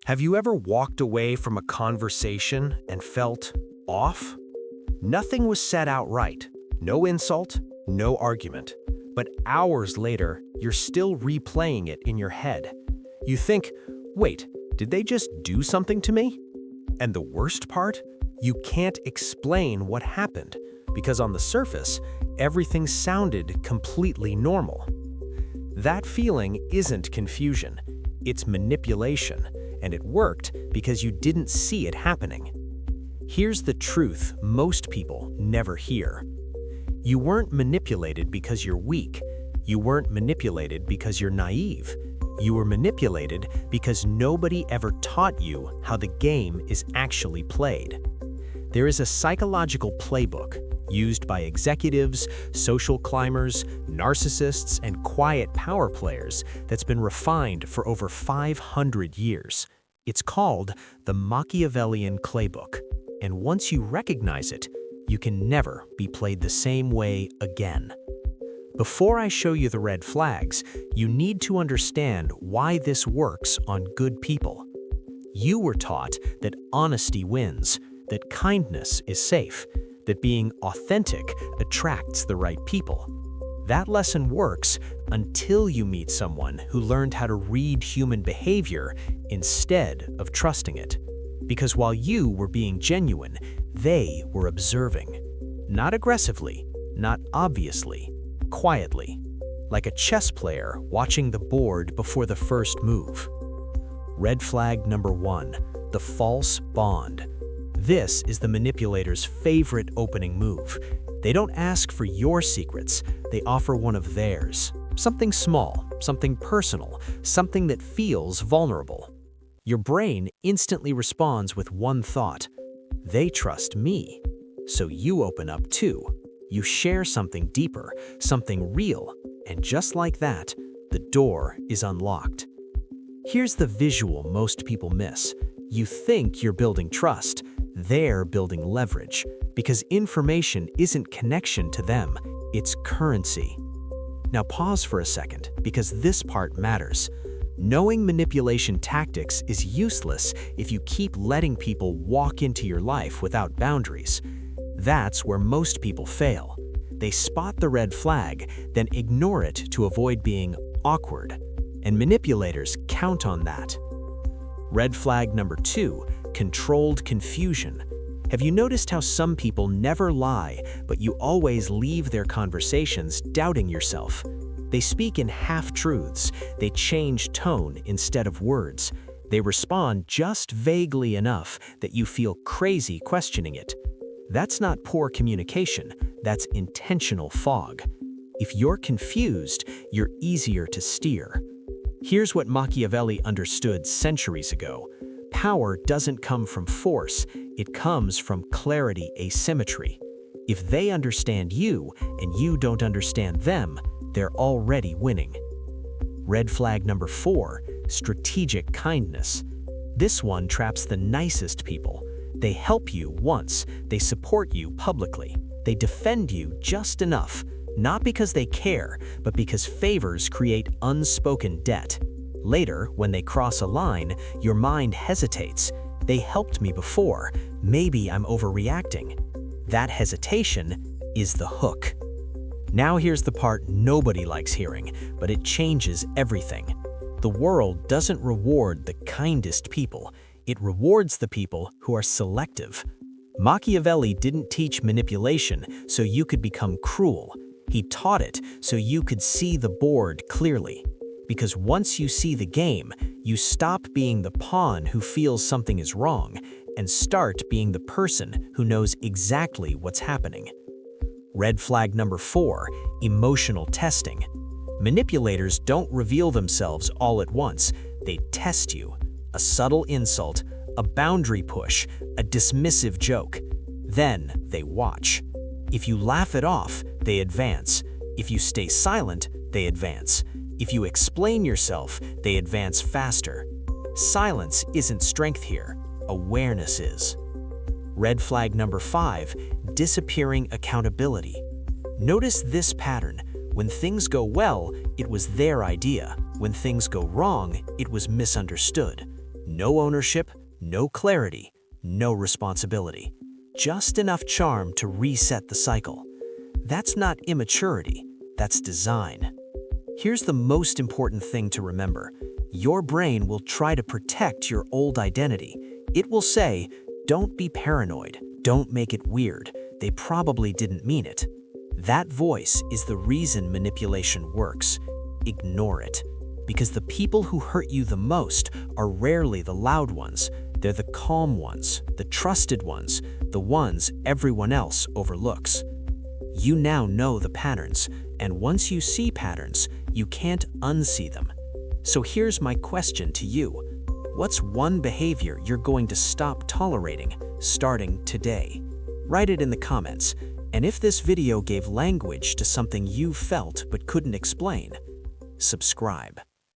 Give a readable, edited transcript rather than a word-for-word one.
Have you ever walked away from a conversation and felt off? Nothing was said outright, no insult, no argument. But hours later, you're still replaying it in your head. You think, wait, did they just do something to me? And the worst part? You can't explain what happened, because on the surface, everything sounded completely normal. That feeling isn't confusion, it's manipulation, and it worked because you didn't see it happening. Here's the truth most people never hear. You weren't manipulated because you're weak. You weren't manipulated because you're naive. You were manipulated because nobody ever taught you how the game is actually played. There is a psychological playbook used by executives, social climbers, narcissists, and quiet power players that's been refined for over 500 years. It's called the Machiavellian playbook, and once you recognize it, you can never be played the same way again. Before I show you the red flags, you need to understand why this works on good people. You were taught that honesty wins, that kindness is safe, that being authentic attracts the right people. That lesson works until you meet someone who learned how to read human behavior instead of trusting it. Because while you were being genuine, they were observing. Not aggressively, not obviously, quietly, like a chess player watching the board before the first move. Red flag number 1, the false bond. This is the manipulator's favorite opening move. They don't ask for your secrets, they offer one of theirs. Something small, something personal, something that feels vulnerable. Your brain instantly responds with one thought: they trust me. So you open up too. You share something deeper, something real, and just like that, the door is unlocked. Here's the visual most people miss. You think you're building trust, they're building leverage, because information isn't connection to them, it's currency. Now pause for a second, because this part matters. Knowing manipulation tactics is useless if you keep letting people walk into your life without boundaries. That's where most people fail. They spot the red flag, then ignore it to avoid being awkward. And manipulators count on that. Red flag number 2, controlled confusion. Have you noticed how some people never lie, but you always leave their conversations doubting yourself? They speak in half-truths, they change tone instead of words. They respond just vaguely enough that you feel crazy questioning it. That's not poor communication, that's intentional fog. If you're confused, you're easier to steer. Here's what Machiavelli understood centuries ago. Power doesn't come from force, it comes from clarity asymmetry. If they understand you and you don't understand them, they're already winning. Red flag number 4, strategic kindness. This one traps the nicest people. They help you once, they support you publicly. They defend you just enough, not because they care, but because favors create unspoken debt. Later, when they cross a line, your mind hesitates. They helped me before, maybe I'm overreacting. That hesitation is the hook. Now here's the part nobody likes hearing, but it changes everything. The world doesn't reward the kindest people, it rewards the people who are selective. Machiavelli didn't teach manipulation so you could become cruel. He taught it so you could see the board clearly. Because once you see the game, you stop being the pawn who feels something is wrong and start being the person who knows exactly what's happening. Red flag number 4, emotional testing. Manipulators don't reveal themselves all at once. They test you. A subtle insult, a boundary push, a dismissive joke. Then they watch. If you laugh it off, they advance. If you stay silent, they advance. If you explain yourself, they advance faster. Silence isn't strength here, awareness is. Red flag number 5, disappearing accountability. Notice this pattern. When things go well, it was their idea. When things go wrong, it was misunderstood. No ownership, no clarity, no responsibility. Just enough charm to reset the cycle. That's not immaturity, that's design. Here's the most important thing to remember. Your brain will try to protect your old identity. It will say, don't be paranoid, don't make it weird. They probably didn't mean it. That voice is the reason manipulation works. Ignore it. Because the people who hurt you the most are rarely the loud ones. They're the calm ones, the trusted ones, the ones everyone else overlooks. You now know the patterns, and once you see patterns, you can't unsee them. So here's my question to you. What's one behavior you're going to stop tolerating starting today? Write it in the comments, and if this video gave language to something you felt but couldn't explain, subscribe.